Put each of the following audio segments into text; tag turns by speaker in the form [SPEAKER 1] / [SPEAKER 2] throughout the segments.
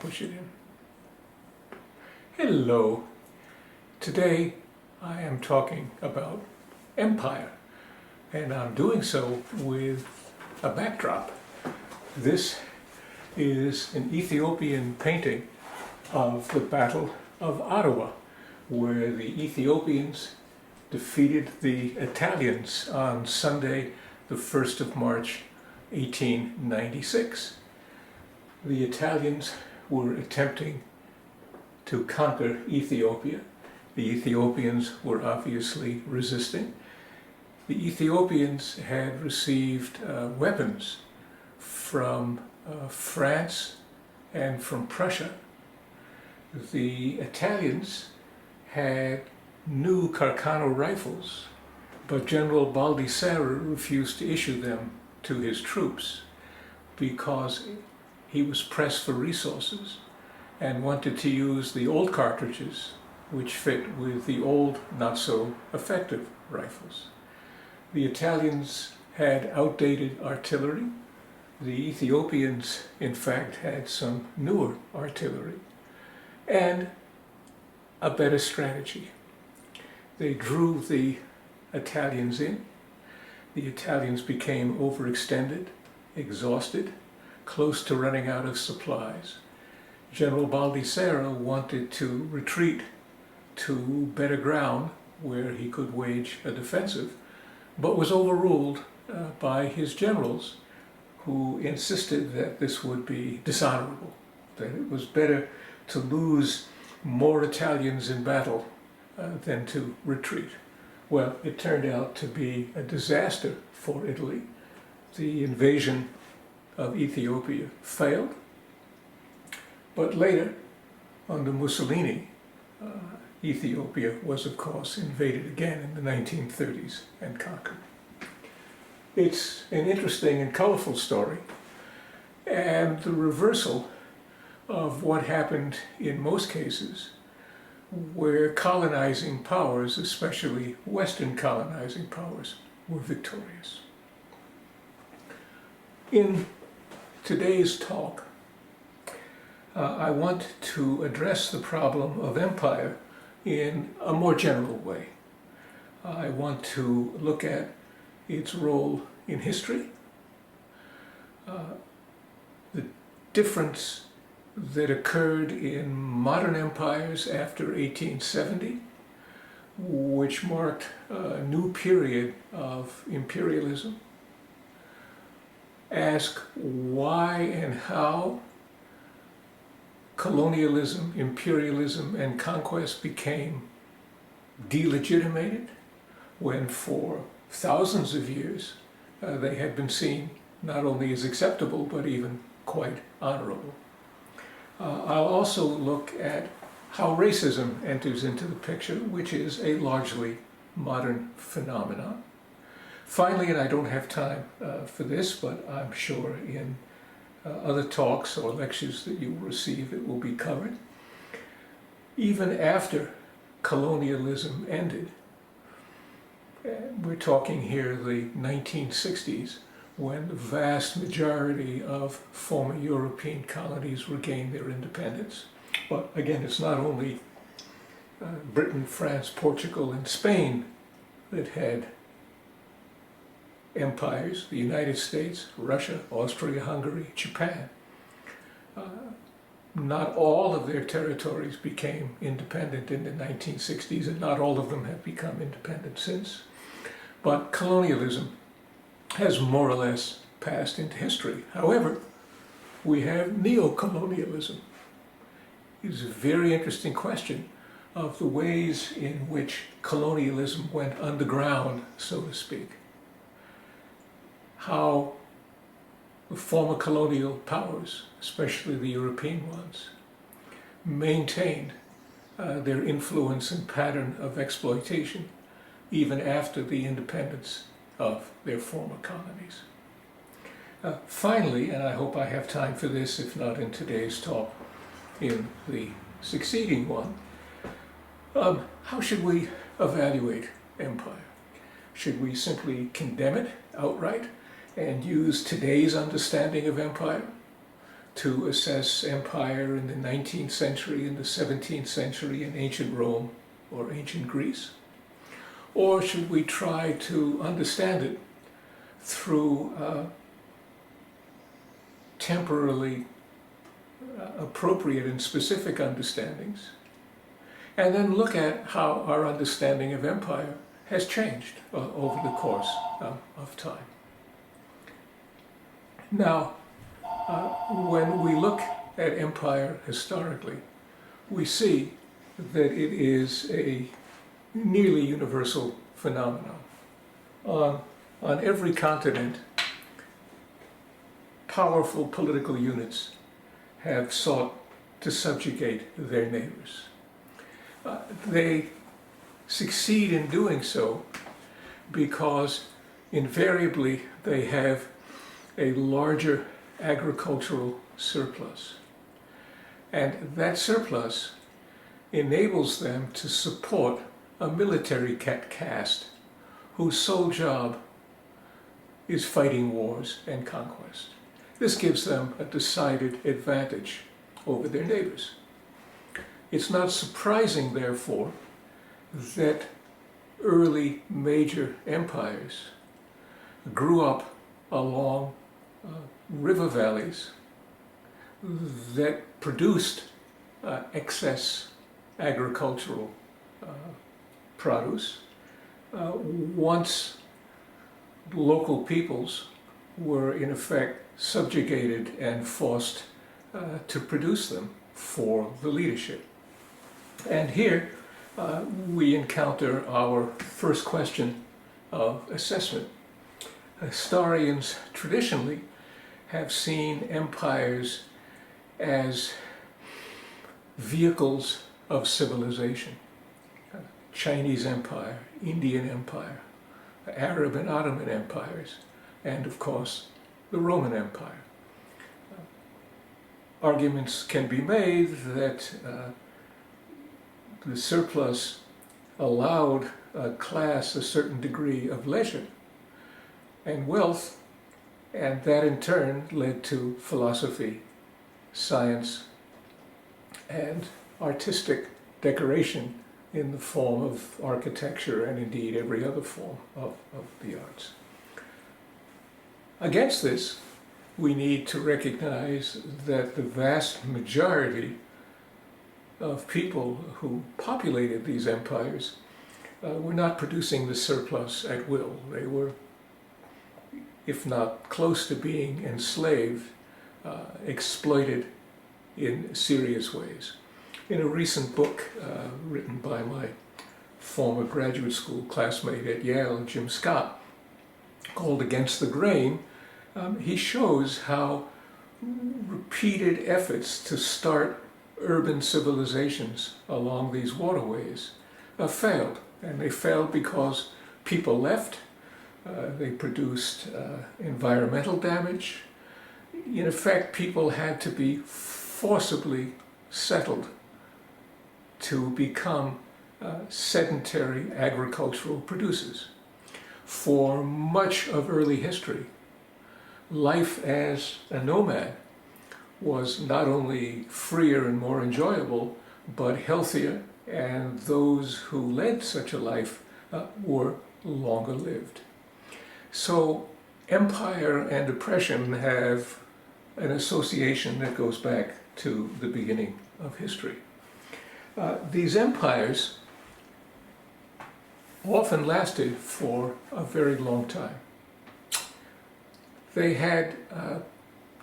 [SPEAKER 1] push it in. Hello. Today I am talking about empire, and I'm doing so with a backdrop. This is an Ethiopian painting of the Battle of Ottawa, where the Ethiopians defeated the Italians on Sunday, the 1st of March, 1896. The Italians were attempting to conquer Ethiopia. The Ethiopians were obviously resisting. The Ethiopians had received weapons from France and from Prussia. The Italians had new Carcano rifles, but General Baldissera refused to issue them to his troops because he was pressed for resources and wanted to use the old cartridges which fit with the old, not so effective rifles. The Italians had outdated artillery. The Ethiopians, in fact, had some newer artillery and a better strategy. They drew the Italians in. The Italians became overextended, exhausted, close to running out of supplies. General Baldissera wanted to retreat to better ground where he could wage a defensive, but was overruled by his generals, who insisted that this would be dishonorable, that it was better to lose more Italians in battle than to retreat. Well, it turned out to be a disaster for Italy. The invasion of Ethiopia failed, but later, under Mussolini, Ethiopia was, of course, invaded again in the 1930s and conquered. It's an interesting and colorful story, and the reversal of what happened in most cases, where colonizing powers, especially Western colonizing powers, were victorious. In today's talk, I want to address the problem of empire in a more general way. I want to look at its role in history, the difference that occurred in modern empires after 1870, which marked a new period of imperialism. Ask why and how colonialism, imperialism, and conquest became delegitimated when for thousands of years they had been seen not only as acceptable but even quite honorable. I'll also look at how racism enters into the picture, which is a largely modern phenomenon. Finally, and I don't have time for this, but I'm sure in other talks or lectures that you will receive it will be covered. Even after colonialism ended, we're talking here the 1960s, when the vast majority of former European colonies regained their independence. But again, it's not only Britain, France, Portugal, and Spain that had empires. The United States, Russia, Austria-Hungary, Japan. Not all of their territories became independent in the 1960s, and not all of them have become independent since. But colonialism has more or less passed into history. However, we have neo-colonialism. It's a very interesting question of the ways in which colonialism went underground, so to speak. How the former colonial powers, especially the European ones, maintained their influence and pattern of exploitation even after the independence of their former colonies. Finally, and I hope I have time for this, if not in today's talk, in the succeeding one, how should we evaluate empire? Should we simply condemn it outright and use today's understanding of empire? to assess empire in the 19th century, in the 17th century, in ancient Rome or ancient Greece? Or should we try to understand it through temporally appropriate and specific understandings, and then look at how our understanding of empire has changed over the course of time? Now, when we look at empire historically, we see that it is a nearly universal phenomenon. On every continent, powerful political units have sought to subjugate their neighbors. They succeed in doing so because invariably they have a larger agricultural surplus. And that surplus enables them to support a military caste whose sole job is fighting wars and conquest. This gives them a decided advantage over their neighbors. It's not surprising, therefore, that early major empires grew up along river valleys that produced excess agricultural produce once local peoples were in effect subjugated and forced to produce them for the leadership. And here we encounter our first question of assessment. Historians traditionally have seen empires as vehicles of civilization. Chinese Empire, Indian Empire, Arab and Ottoman empires, and of course the Roman Empire. Arguments can be made that the surplus allowed a class a certain degree of leisure and wealth, and that in turn led to philosophy, science, and artistic decoration in the form of architecture and indeed every other form of the arts. Against this, we need to recognize that the vast majority of people who populated these empires were not producing the surplus at will. They were, if not close to being enslaved, exploited in serious ways. In a recent book written by my former graduate school classmate at Yale, Jim Scott, called Against the Grain, he shows how repeated efforts to start urban civilizations along these waterways failed. And they failed because people left, they produced environmental damage. In effect, people had to be forcibly settled to become sedentary agricultural producers. For much of early history, life as a nomad was not only freer and more enjoyable, but healthier, and those who led such a life were longer lived. So empire and oppression have an association that goes back to the beginning of history. These empires often lasted for a very long time. They had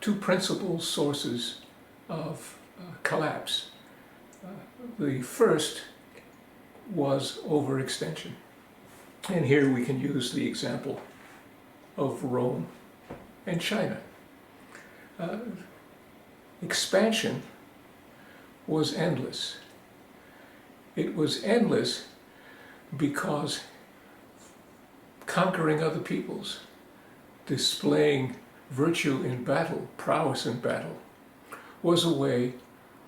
[SPEAKER 1] two principal sources of collapse. The first was overextension. And here we can use the example of Rome and China. Expansion was endless. It was endless because conquering other peoples, displaying virtue in battle, prowess in battle, was a way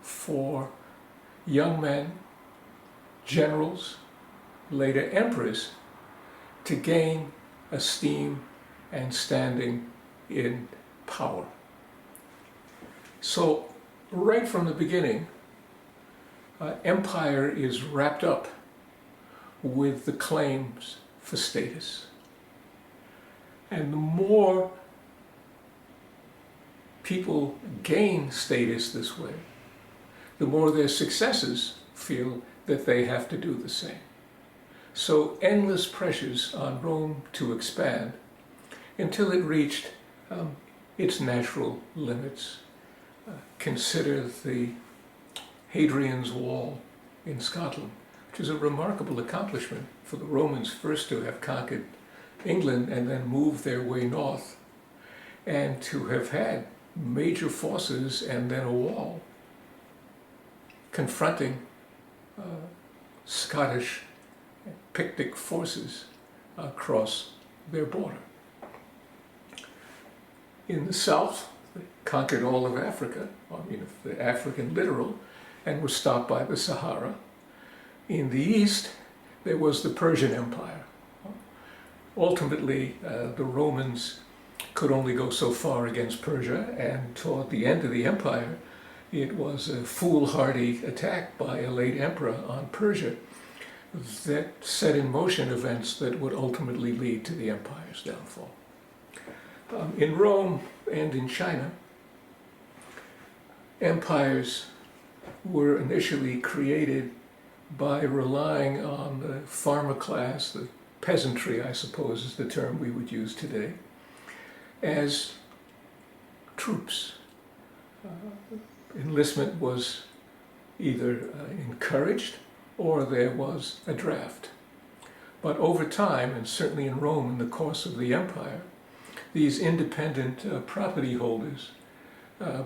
[SPEAKER 1] for young men, generals, later emperors, to gain esteem and standing in power. So right from the beginning, empire is wrapped up with the claims for status. And the more people gain status this way, the more their successors feel that they have to do the same. So endless pressures on Rome to expand until it reached its natural limits. Consider the Hadrian's Wall in Scotland, which is a remarkable accomplishment for the Romans first to have conquered England and then moved their way north, and to have had major forces and then a wall confronting Scottish Pictic forces across their border. In the south, they conquered all of Africa, the African littoral, and were stopped by the Sahara. In the east, there was the Persian Empire. Ultimately, the Romans could only go so far against Persia, and toward the end of the empire, it was a foolhardy attack by a late emperor on Persia that set in motion events that would ultimately lead to the empire's downfall. In Rome and in China, empires were initially created by relying on the farmer class, the peasantry, I suppose is the term we would use today, as troops. Enlistment was either encouraged or there was a draft. But over time, and certainly in Rome in the course of the empire, these independent property holders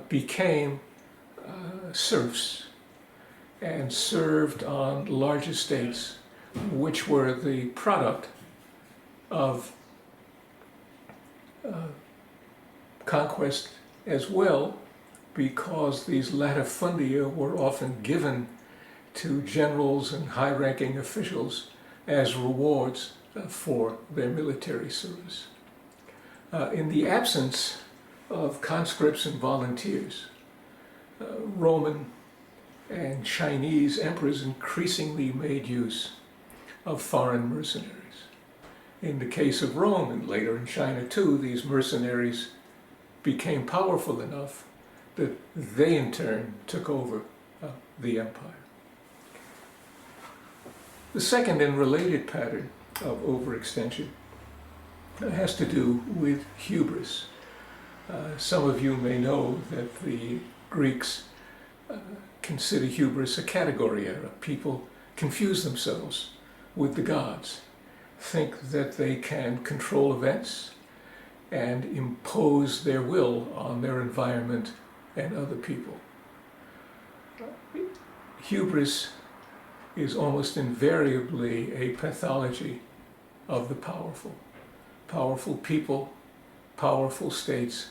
[SPEAKER 1] became serfs and served on large estates, which were the product of conquest as well, because these latifundia were often given to generals and high-ranking officials as rewards for their military service. In the absence of conscripts and volunteers, Roman and Chinese emperors increasingly made use of foreign mercenaries. In the case of Rome, and later in China too, these mercenaries became powerful enough that they in turn took over the empire. The second and related pattern of overextension has to do with hubris. Some of you may know that the Greeks consider hubris a category error. People confuse themselves with the gods, think that they can control events and impose their will on their environment and other people. Hubris is almost invariably a pathology of the powerful. Powerful people, powerful states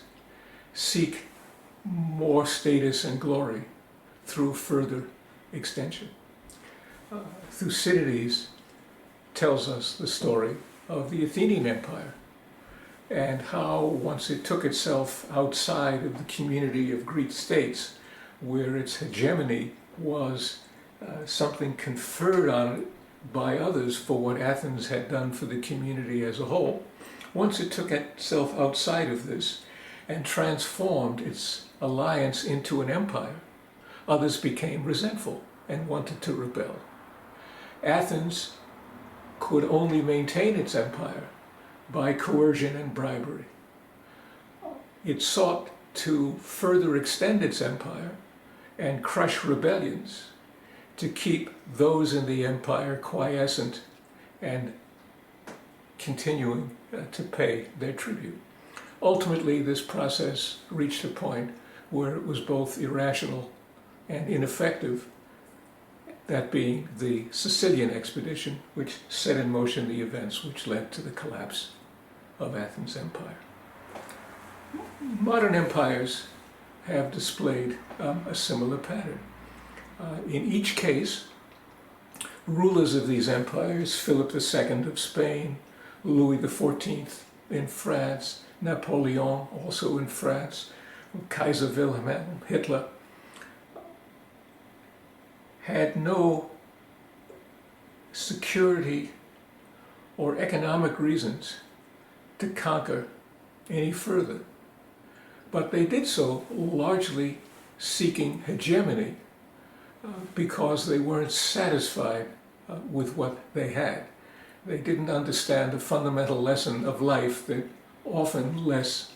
[SPEAKER 1] seek more status and glory through further extension. Thucydides tells us the story of the Athenian Empire and how once it took itself outside of the community of Greek states, where its hegemony was something conferred on it by others for what Athens had done for the community as a whole. Once it took itself outside of this and transformed its alliance into an empire, others became resentful and wanted to rebel. Athens could only maintain its empire by coercion and bribery. It sought to further extend its empire and crush rebellions to keep those in the empire quiescent and continuing to pay their tribute. Ultimately, this process reached a point where it was both irrational and ineffective, that being the Sicilian expedition, which set in motion the events which led to the collapse of Athens' empire. Modern empires have displayed a similar pattern. In each case, rulers of these empires, Philip II of Spain, Louis XIV in France, Napoleon also in France, Kaiser Wilhelm Hitler, had no security or economic reasons to conquer any further. But they did so largely seeking hegemony because they weren't satisfied with what they had. They didn't understand the fundamental lesson of life that often less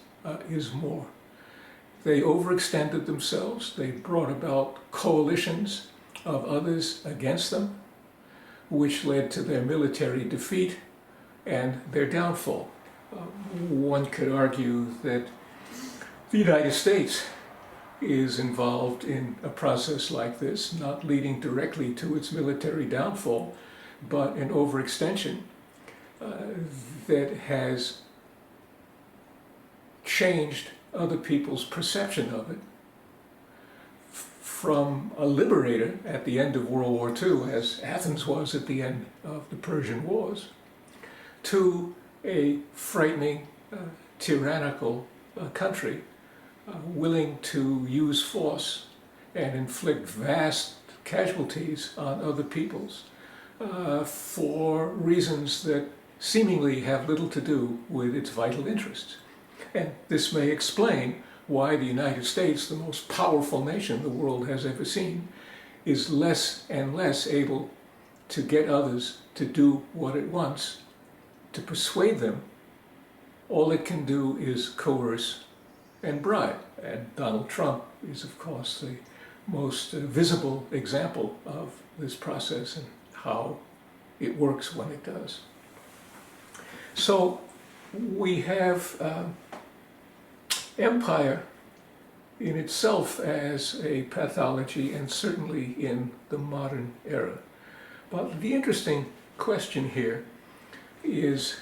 [SPEAKER 1] is more. They overextended themselves. They brought about coalitions of others against them, which led to their military defeat and their downfall. One could argue that the United States is involved in a process like this, not leading directly to its military downfall, but an overextension that has changed other people's perception of it from a liberator at the end of World War II, as Athens was at the end of the Persian Wars, to a frightening, tyrannical country willing to use force and inflict vast casualties on other peoples for reasons that seemingly have little to do with its vital interests. And this may explain why the United States, the most powerful nation the world has ever seen, is less and less able to get others to do what it wants, to persuade them. All it can do is coerce and bribe. And Donald Trump is, of course, the most visible example of this process and how it works when it does. So we have empire in itself as a pathology, and certainly in the modern era. But the interesting question here is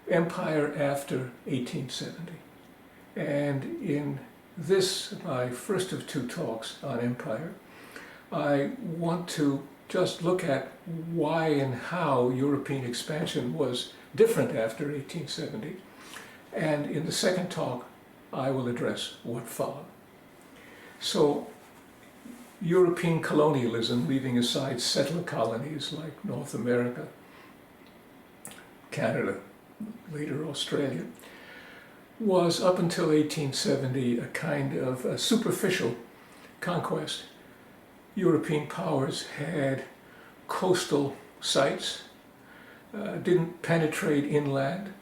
[SPEAKER 1] empire after 1870. And in this, my first of two talks on empire, I want to just look at why and how European expansion was different after 1870. And in the second talk, I will address what followed. So, European colonialism, leaving aside settler colonies like North America, Canada, later Australia, was up until 1870 a kind of a superficial conquest. European powers had coastal sites, didn't penetrate inland,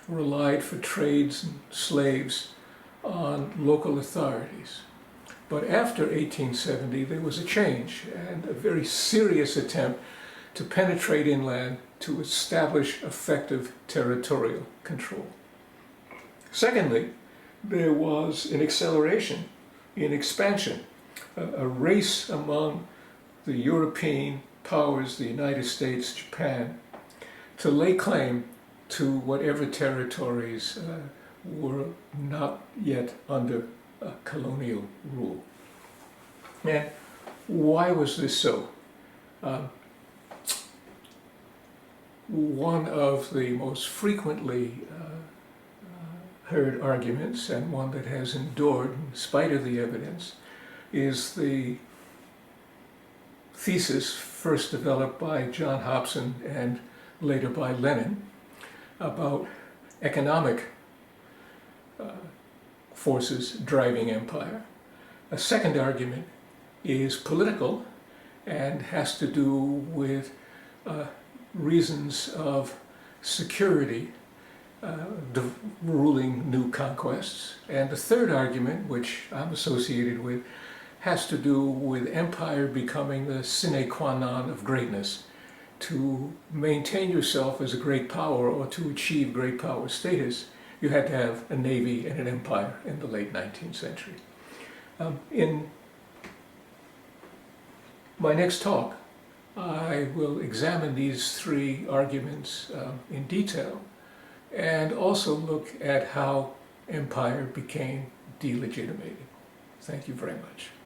[SPEAKER 1] relied for trades and slaves on local authorities. But after 1870 there was a change and a very serious attempt to penetrate inland to establish effective territorial control. Secondly, there was an acceleration in expansion, a race among the European powers, the United States, Japan, to lay claim to whatever territories were not yet under colonial rule. And why was this so? One of the most frequently heard arguments, and one that has endured in spite of the evidence, is the thesis first developed by John Hobson and later by Lenin about economic forces driving empire. A second argument is political and has to do with reasons of security ruling new conquests. And the third argument, which I'm associated with, has to do with empire becoming the sine qua non of greatness. To maintain yourself as a great power or to achieve great power status, you had to have a navy and an empire in the late 19th century. In my next talk, I will examine these three arguments in detail and also look at how empire became delegitimated. Thank you very much.